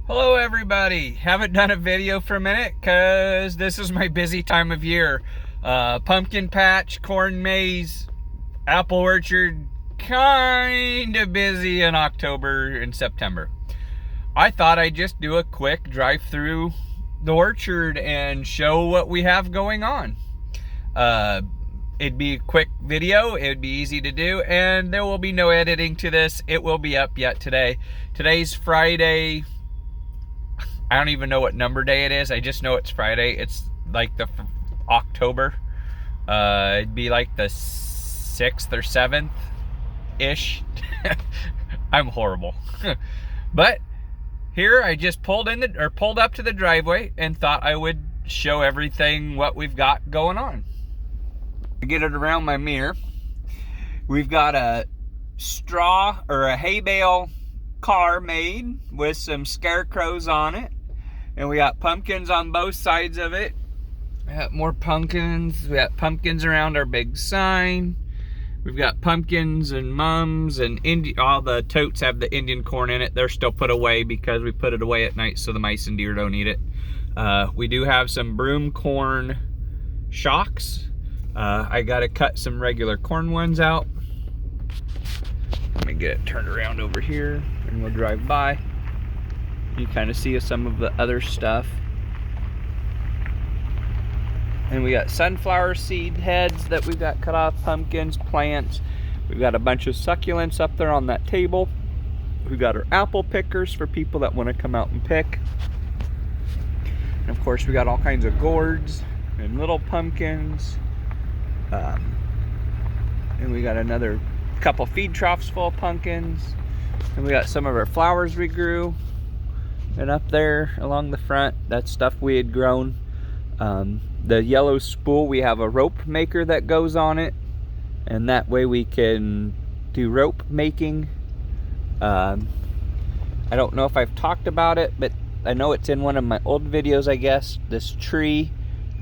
Hello everybody. Haven't done a video for a minute because this is my busy time of year. Pumpkin patch, corn maze, apple orchard, kind of busy in October and September. I thought I'd just do a quick drive through the orchard and show what we have going on. It'd be a quick video, it'd be easy to do, and there will be no editing to this. It will be up yet today. Today's Friday. I don't even know what number day it is. I just know it's Friday. It's like the October. It'd be like the 6th or 7th-ish. I'm horrible. But here I just pulled up to the driveway and thought I would show everything what we've got going on. To get it around my mirror, we've got a straw or a hay bale car made with some scarecrows on it, and we got pumpkins on both sides of it. We got more pumpkins. We got pumpkins around our big sign. We've got pumpkins and mums and all the totes have the Indian corn in it. They're still put away because we put it away at night so the mice and deer don't eat it. We do have some broom corn shocks. I gotta cut some regular corn ones out. Let me get it turned around over here and we'll drive by. You kind of see some of the other stuff. And we got sunflower seed heads that we've got cut off, pumpkins, plants. We've got a bunch of succulents up there on that table. We've got our apple pickers for people that want to come out and pick. And of course we got all kinds of gourds and little pumpkins. And we got another couple feed troughs full of pumpkins, and we got some of our flowers we grew, and up there along the front, that's stuff we had grown. The yellow spool, we have a rope maker that goes on it, and that way we can do rope making. I don't know if I've talked about it, but I know it's in one of my old videos, I guess. This tree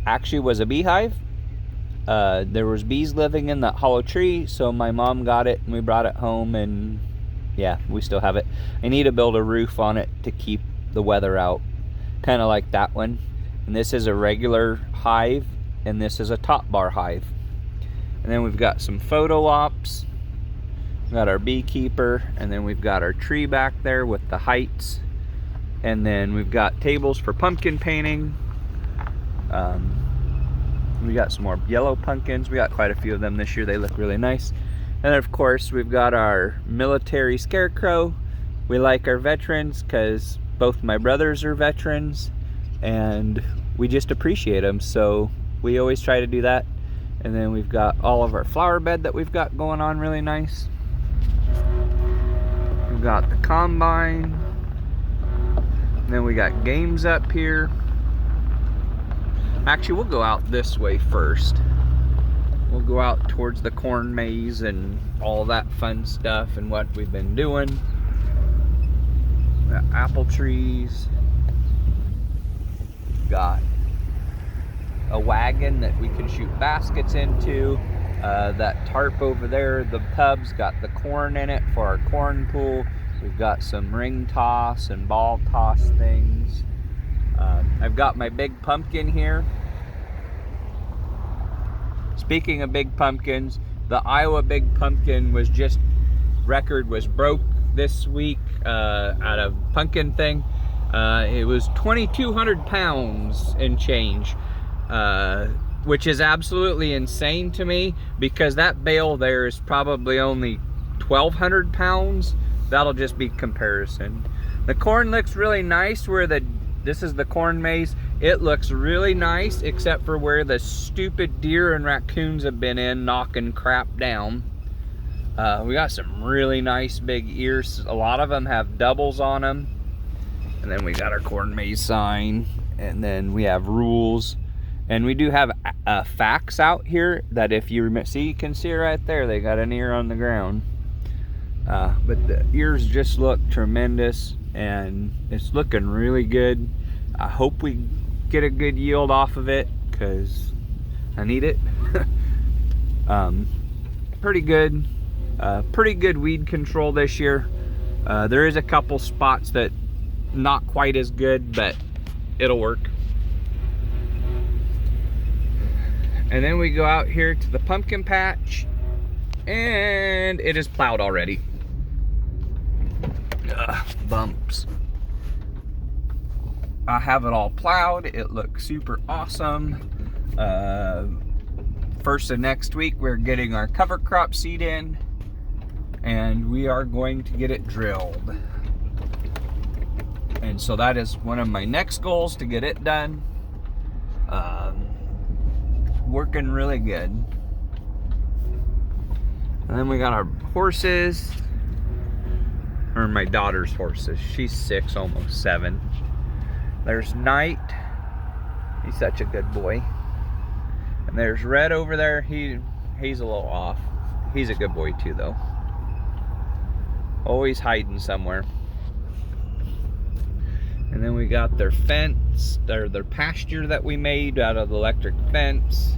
actually was a beehive. There was bees living in that hollow tree, so my mom got it and we brought it home, and yeah, we still have it. I need to build a roof on it to keep the weather out, kind of like that one. And this is a regular hive, and this is a top bar hive. And then we've got some photo ops. We've got our beekeeper, and then we've got our tree back there with the heights, and then we've got tables for pumpkin painting. We got some more yellow pumpkins. We got quite a few of them this year. They look really nice. And then of course we've got our military scarecrow. We like our veterans because both my brothers are veterans and we just appreciate them. So we always try to do that. And then we've got all of our flower bed that we've got going on really nice. We've got the combine. And then we got games up here. Actually, we'll go out this way first. We'll go out towards the corn maze and all that fun stuff and what we've been doing. Got apple trees. Got a wagon that we can shoot baskets into. That tarp over there, the tub's got the corn in it for our corn pool. We've got some ring toss and ball toss things. I've got my big pumpkin here. Speaking of big pumpkins, the Iowa big pumpkin was broke this week at a pumpkin thing. It was 2,200 pounds and change, which is absolutely insane to me because that bale there is probably only 1,200 pounds. That'll just be comparison. The corn looks really nice where this is the corn maze. It looks really nice except for where the stupid deer and raccoons have been in knocking crap down. We got some really nice big ears. A lot of them have doubles on them. And then we got our corn maze sign. And then we have rules. And we do have facts out here that if you see, you can see right there, they got an ear on the ground. But the ears just look tremendous and it's looking really good. I hope we get a good yield off of it because I need it. Pretty good weed control this year. There is a couple spots that not quite as good, but it'll work. And then we go out here to the pumpkin patch, and it is plowed already. Bumps. I have it all plowed. It looks super awesome. First of next week, we're getting our cover crop seed in, and we are going to get it drilled. And so that is one of my next goals, to get it done. Working really good. And then we got our horses, or my daughter's horses. She's 6, almost 7. There's Knight. He's such a good boy. And there's Red over there. He's a little off. He's a good boy too, though. Always hiding somewhere. And then we got their fence, their pasture that we made out of the electric fence.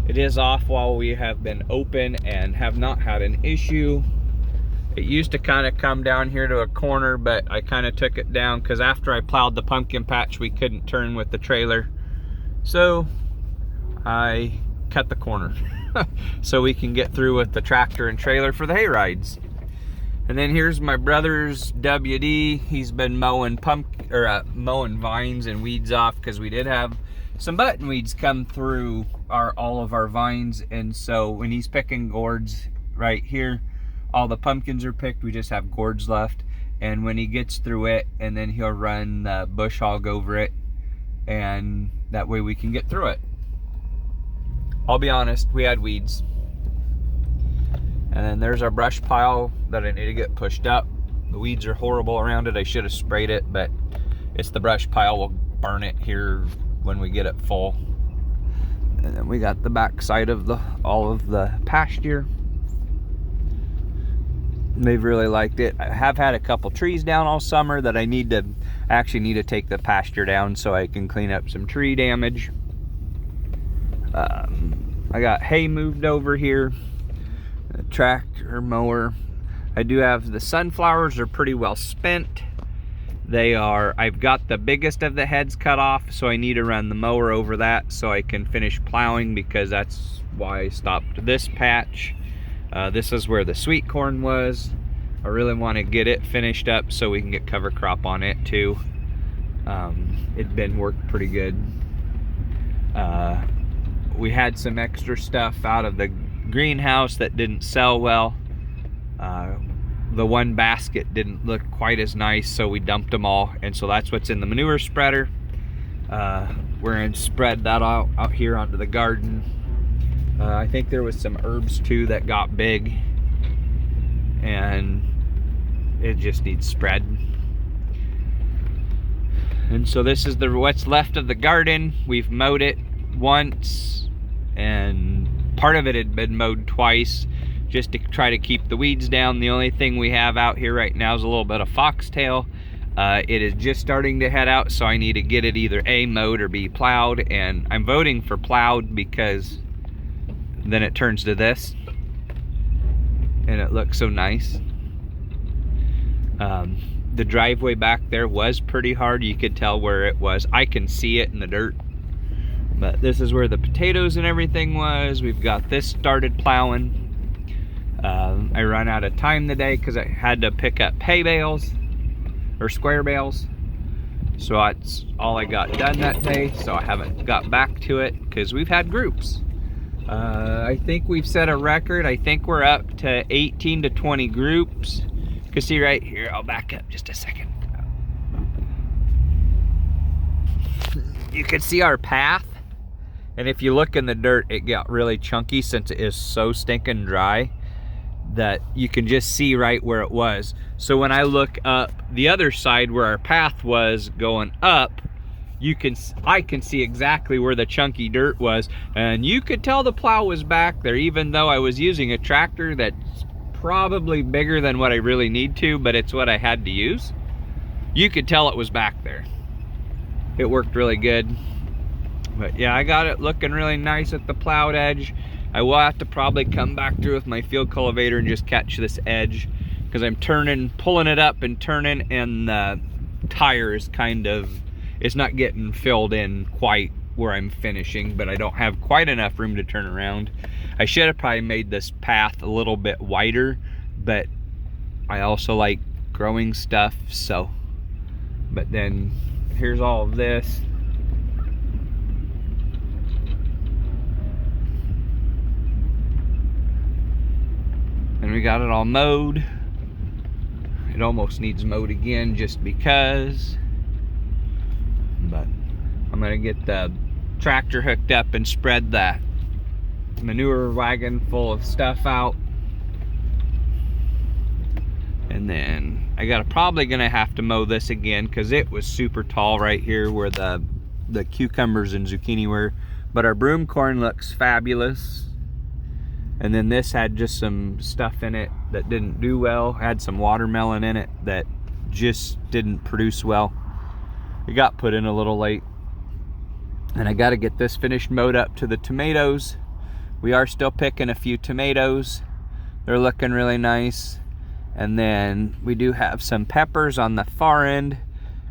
It is off while we have been open and have not had an issue. It used to kind of come down here to a corner, but I kind of took it down because after I plowed the pumpkin patch, we couldn't turn with the trailer. So I cut the corner so we can get through with the tractor and trailer for the hay rides. And then here's my brother's WD. He's been mowing mowing vines and weeds off because we did have some button weeds come through all of our vines. And so when he's picking gourds right here, all the pumpkins are picked. We just have gourds left. And when he gets through it, and then he'll run the bush hog over it, and that way we can get through it. I'll be honest, we had weeds. And then there's our brush pile that I need to get pushed up. The weeds are horrible around it. I should have sprayed it, but it's the brush pile. We'll burn it here when we get it full. And then we got the back side of all of the pasture. They've really liked it. I have had a couple trees down all summer that I actually need to take the pasture down so I can clean up some tree damage. I got hay moved over here. A tractor mower. I do have the sunflowers are pretty well spent. I've got the biggest of the heads cut off, so I need to run the mower over that so I can finish plowing, because that's why I stopped this patch. This is where the sweet corn was. I really want to get it finished up so we can get cover crop on it too. It'd been worked pretty good. We had some extra stuff out of the greenhouse that didn't sell well. The one basket didn't look quite as nice, so we dumped them all, and so that's what's in the manure spreader. We're gonna spread that out here onto the garden. I think there was some herbs too that got big, and it just needs spread. And so this is what's left of the garden. We've mowed it once, and part of it had been mowed twice just to try to keep the weeds down. The only thing we have out here right now is a little bit of foxtail. It is just starting to head out, so I need to get it either A, mowed, or B, plowed. And I'm voting for plowed because then it turns to this and it looks so nice. The driveway back there was pretty hard. You could tell where it was. I can see it in the dirt. But this is where the potatoes and everything was. We've got this started plowing. I ran out of time today because I had to pick up hay bales or square bales. So that's all I got done that day. So I haven't got back to it because we've had groups. I think we've set a record. I think we're up to 18 to 20 groups. You can see right here, I'll back up just a second. You can see our path. And if you look in the dirt, it got really chunky since it is so stinking dry that you can just see right where it was. So when I look up the other side where our path was going up, I can see exactly where the chunky dirt was, and you could tell the plow was back there, even though I was using a tractor that's probably bigger than what I really need to, but it's what I had to use. You could tell it was back there. It worked really good. But yeah, I got it looking really nice at the plowed edge. I will have to probably come back through with my field cultivator and just catch this edge, because I'm pulling it up and turning, and the tire is kind of, it's not getting filled in quite where I'm finishing, but I don't have quite enough room to turn around. I should have probably made this path a little bit wider, but I also like growing stuff, so. But then here's all of this. And we got it all mowed. It almost needs mowed again just because. But I'm gonna get the tractor hooked up and spread that manure wagon full of stuff out. And then probably gonna have to mow this again because it was super tall right here where the cucumbers and zucchini were. But our broom corn looks fabulous. And then this had just some stuff in it that didn't do well. Had some watermelon in it that just didn't produce well. It got put in a little late. And I got to get this finished mowed up to the tomatoes. We are still picking a few tomatoes. They're looking really nice. And then we do have some peppers on the far end.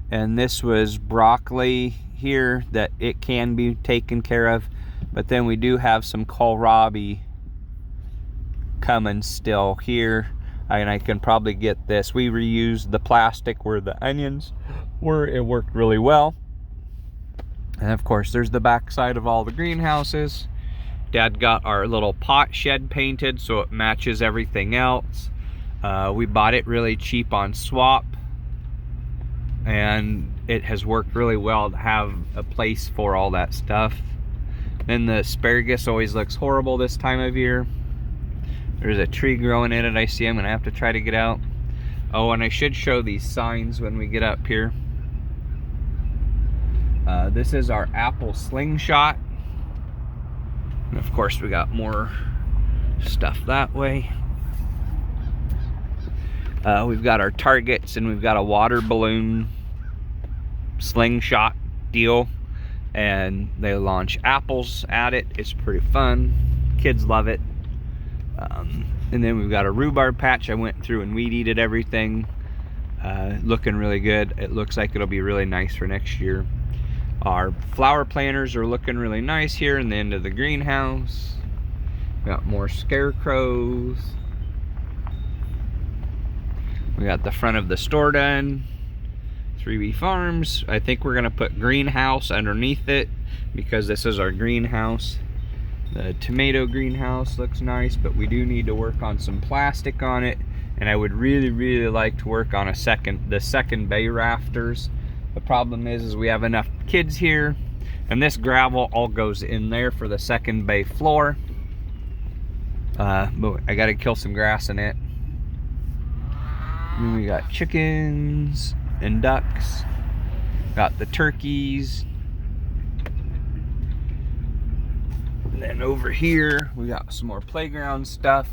And this was broccoli here that it can be taken care of. But then we do have some kohlrabi coming still here, and I can probably get this. We reused the plastic where the onions were. It worked really well. And of course there's the back side of all the greenhouses. Dad got our little pot shed painted so it matches everything else. We bought it really cheap on swap, and it has worked really well to have a place for all that stuff. Then the asparagus always looks horrible this time of year. There's a tree growing in it, I see. I'm gonna have to try to get out. Oh, and I should show these signs when we get up here. This is our apple slingshot. And of course we got more stuff that way. We've got our targets, and we've got a water balloon slingshot deal. And they launch apples at it. It's pretty fun. Kids love it. And then we've got a rhubarb patch. I went through and weed-eated everything. Looking really good. It looks like it'll be really nice for next year. Our flower planters are looking really nice here in the end of the greenhouse. Got more scarecrows. We got the front of the store done. 3B Farms. I think we're gonna put greenhouse underneath it because this is our greenhouse. The tomato greenhouse looks nice, but we do need to work on some plastic on it. And I would really like to work on the second bay rafters. The problem is we have enough kids here, and this gravel all goes in there for the second bay floor. But I gotta kill some grass in it. And then we got chickens and ducks. Got the turkeys. And then over here, we got some more playground stuff.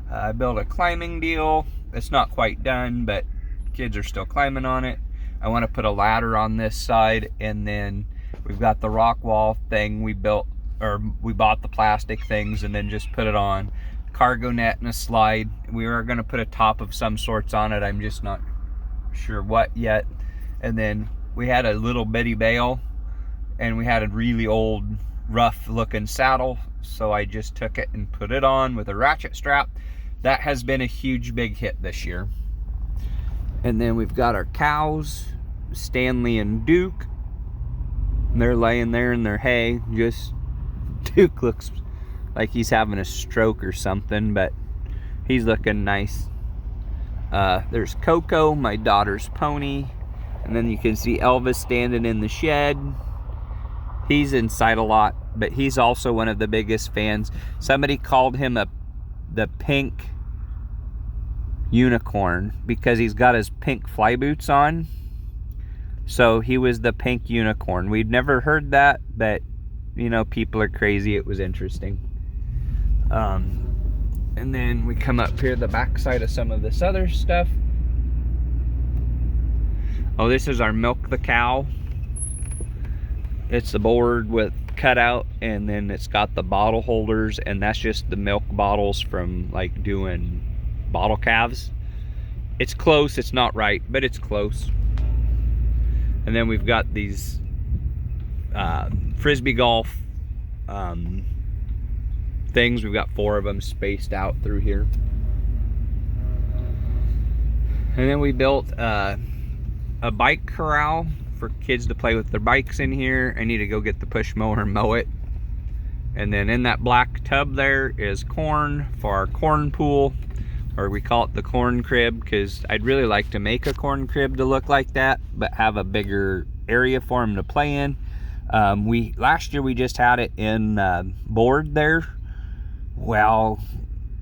I built a climbing deal. It's not quite done, but kids are still climbing on it. I want to put a ladder on this side, and then we've got the rock wall thing we built, or we bought the plastic things and then just put it on. Cargo net and a slide. We are going to put a top of some sorts on it. I'm just not sure what yet. And then we had a little bitty bale, and we had a really old rough looking saddle, so I just took it and put it on with a ratchet strap. That has been a huge big hit this year. And then we've got our cows, Stanley and Duke. They're laying there in their hay. Just Duke looks like he's having a stroke or something, but he's looking nice. There's Coco, my daughter's pony. And then you can see Elvis standing in the shed. He's inside a lot, but he's also one of the biggest fans. Somebody called him the pink unicorn because he's got his pink fly boots on. So he was the pink unicorn. We'd never heard that, but you know, people are crazy. It was interesting. And then we come up here the back side of some of this other stuff. Oh, this is our Milk the Cow. It's the board with cutout, and then it's got the bottle holders, and that's just the milk bottles from like doing bottle calves. It's close, it's not right, but it's close. And then we've got these frisbee golf things. We've got 4 of them spaced out through here. And then we built a bike corral for kids to play with their bikes in here. I need to go get the push mower and mow it. And then in that black tub there is corn for our corn pool, or we call it the corn crib, because I'd really like to make a corn crib to look like that, but have a bigger area for them to play in. Last year we just had it in board there. Well,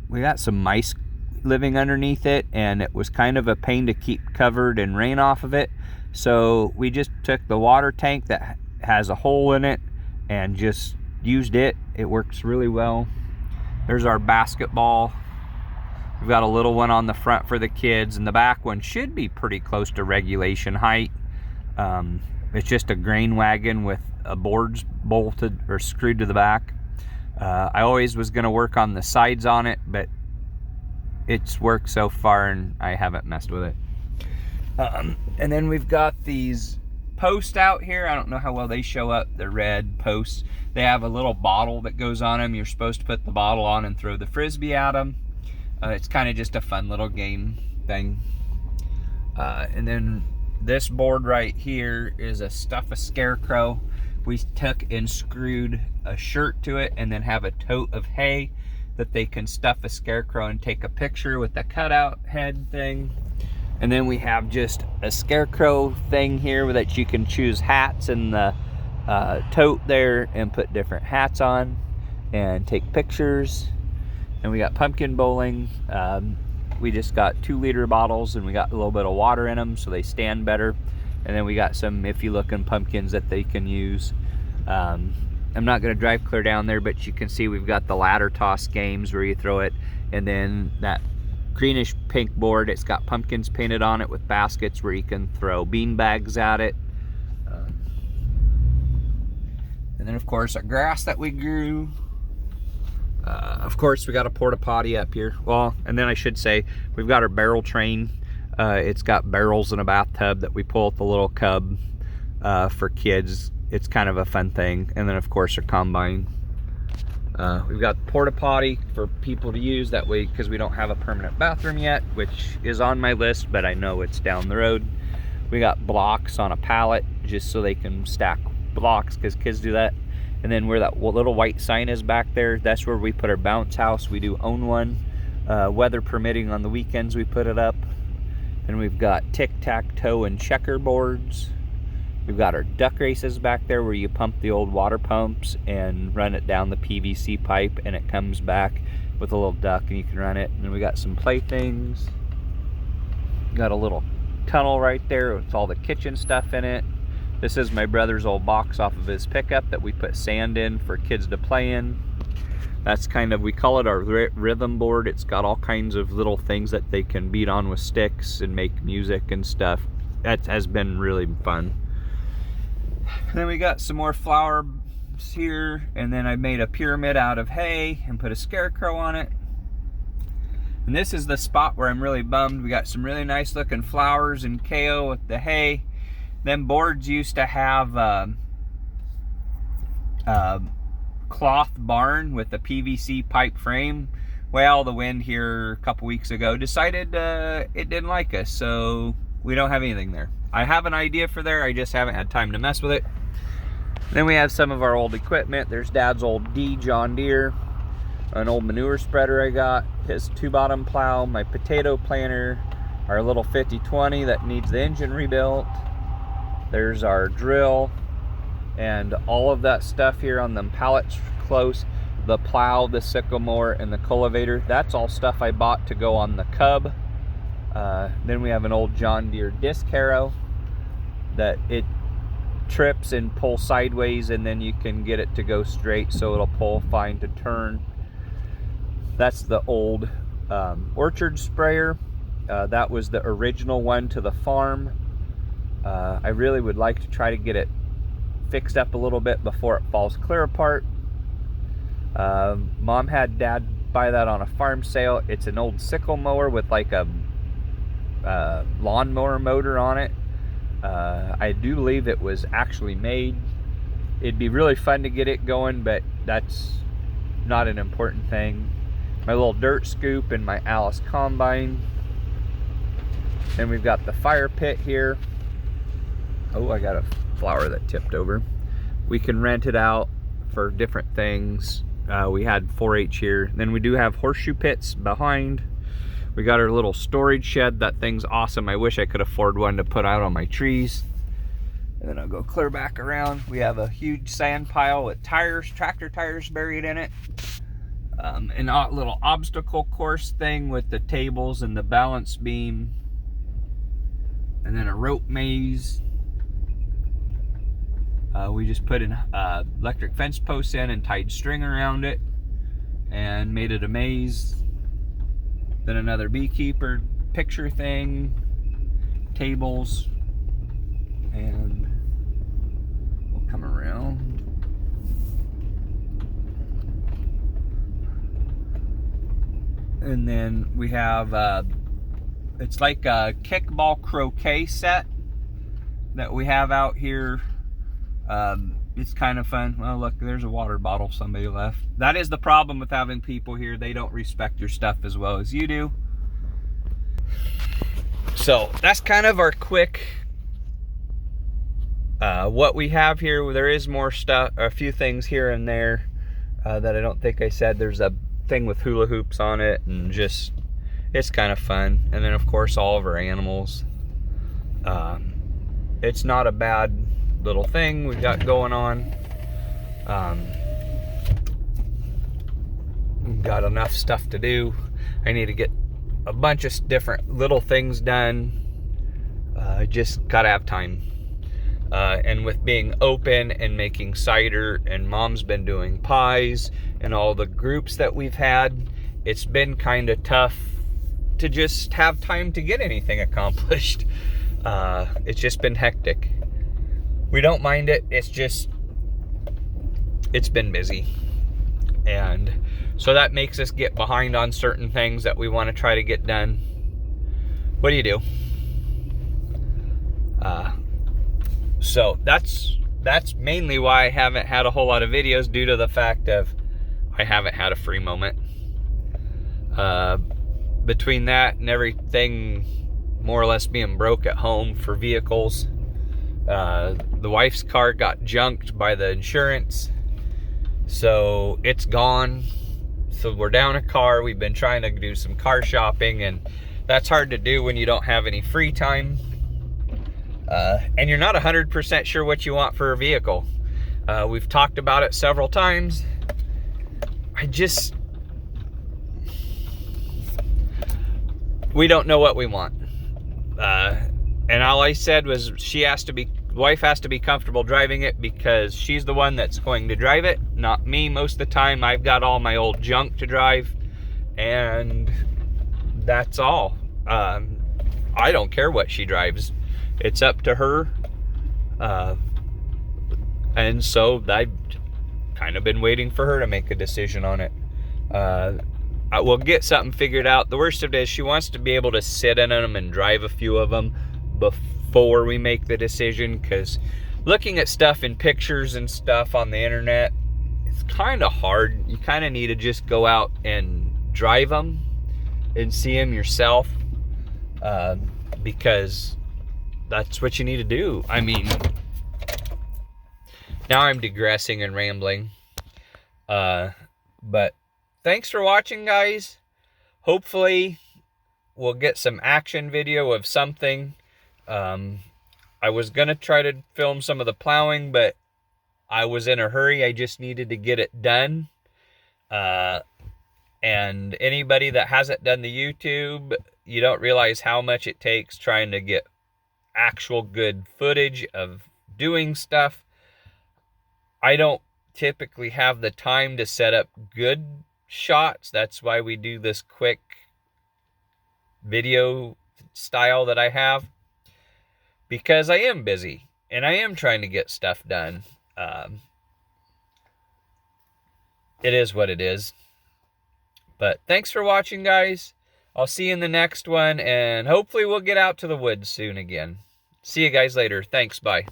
we got some mice living underneath it, and it was kind of a pain to keep covered and rain off of it. So we just took the water tank that has a hole in it and just used it. It works really well. There's our basketball. We've got a little one on the front for the kids, and the back one should be pretty close to regulation height. It's just a grain wagon with boards bolted or screwed to the back. I always was going to work on the sides on it, but it's worked so far and I haven't messed with it. And then we've got these posts out here. I don't know how well they show up. The red posts. They have a little bottle that goes on them. You're supposed to put the bottle on and throw the frisbee at them. It's kind of just a fun little game thing. And then this board right here is a stuff a scarecrow. We took and screwed a shirt to it and then have a tote of hay that they can stuff a scarecrow and take a picture with the cutout head thing. And then we have just a scarecrow thing here that you can choose hats in the tote there and put different hats on and take pictures. And we got pumpkin bowling. We just got 2-liter bottles and we got a little bit of water in them so they stand better. And then we got some iffy looking pumpkins that they can use. I'm not going to drive clear down there, but you can see we've got the ladder toss games where you throw it. And then that greenish pink board, it's got pumpkins painted on it with baskets where you can throw bean bags at it. And then of course our grass that we grew. Of course we got a porta potty up here. Well, and then I should say we've got our barrel train. It's got barrels in a bathtub that we pull at the little cub for kids. It's kind of a fun thing. And then of course our combine. We've got the porta potty for people to use that way, because we don't have a permanent bathroom yet, which is on my list, but I know it's down the road. We got blocks on a pallet just so they can stack blocks, because kids do that. And then where that little white sign is back there, that's where we put our bounce house. We do own one. Weather permitting on the weekends, we put it up. And we've got tic-tac-toe and checkerboards. We've got our duck races back there where you pump the old water pumps and run it down the PVC pipe and it comes back with a little duck and you can run it. And then we got some playthings. Got a little tunnel right there with all the kitchen stuff in it. This is my brother's old box off of his pickup that we put sand in for kids to play in. That's kind of, we call it our rhythm board. It's got all kinds of little things that they can beat on with sticks and make music and stuff. That has been really fun. And then we got some more flowers here, and then I made a pyramid out of hay and put a scarecrow on it. And this is the spot where I'm really bummed. We got some really nice looking flowers and kale with the hay. Them boards used to have cloth barn with a PVC pipe frame. Well, the wind here a couple weeks ago decided it didn't like us, so we don't have anything there. I have an idea for there, I just haven't had time to mess with it. Then we have some of our old equipment. There's Dad's old D John Deere, an old manure spreader I got, his 2-bottom plow, my potato planter, our little 5020 that needs the engine rebuilt. There's our drill, and all of that stuff here on them pallets close. The plow, the sycamore, and the cultivator, that's all stuff I bought to go on the cub. Then we have an old John Deere disc harrow that it trips and pulls sideways, and then you can get it to go straight so it'll pull fine to turn. That's the old orchard sprayer. That was the original one to the farm. I really would like to try to get it fixed up a little bit before it falls clear apart. Mom had Dad buy that on a farm sale. It's an old sickle mower with like a lawnmower motor on it. I do believe it was actually made. It'd be really fun to get it going, but that's not an important thing. My little dirt scoop and my Alice combine. Then we've got the fire pit here. Oh, I got a flower that tipped over. We can rent it out for different things. We had 4-H here. Then we do have horseshoe pits behind. We got our little storage shed. That thing's awesome. I wish I could afford one to put out on my trees. And then I'll go clear back around. We have a huge sand pile with tires, tractor tires buried in it. And a little obstacle course thing with the tables and the balance beam. And then a rope maze. We just put an electric fence posts in and tied string around it and made it a maze. Then another beekeeper picture thing, tables, and we'll come around. And then we have, it's like a kickball croquet set that we have out here. It's kind of fun. Well, look, there's a water bottle somebody left. That is the problem with having people here. They don't respect your stuff as well as you do. So that's kind of our quick what we have here. There is more stuff, a few things here and there that I don't think I said. There's a thing with hula hoops on it, and just, it's kind of fun. And then of course all of our animals. It's not a bad little thing we've got going on. We've got enough stuff to do. I need to get a bunch of different little things done. I just gotta have time. And with being open and making cider, and Mom's been doing pies, and all the groups that we've had, it's been kind of tough to just have time to get anything accomplished. It's just been hectic. We don't mind it. It's just, it's been busy. And so that makes us get behind on certain things that we want to try to get done. What do you do? So that's mainly why I haven't had a whole lot of videos, due to the fact of I haven't had a free moment. Between that and everything more or less being broke at home for vehicles, the wife's car got junked by the insurance, so it's gone. So we're down a car. We've been trying to do some car shopping, and that's hard to do when you don't have any free time. And you're not 100% sure what you want for a vehicle. We've talked about it several times. We don't know what we want. And all I said was wife has to be comfortable driving it, because she's the one that's going to drive it, not me. Most of the time I've got all my old junk to drive, and that's all. I don't care what she drives. It's up to her. And so I've kind of been waiting for her to make a decision on it. I will get something figured out. The worst of it is she wants to be able to sit in them and drive a few of them before we make the decision, because looking at stuff in pictures and stuff on the internet, it's kind of hard. You kind of need to just go out and drive them and see them yourself, because that's what you need to do. I mean, now I'm digressing and rambling, but thanks for watching, guys. Hopefully we'll get some action video of something. I was gonna try to film some of the plowing, but I was in a hurry. I just needed to get it done. And anybody that hasn't done the YouTube, you don't realize how much it takes trying to get actual good footage of doing stuff. I don't typically have the time to set up good shots. That's why we do this quick video style that I have, because I am busy and I am trying to get stuff done. It is what it is. But thanks for watching, guys. I'll see you in the next one, and hopefully we'll get out to the woods soon again. See you guys later. Thanks. Bye.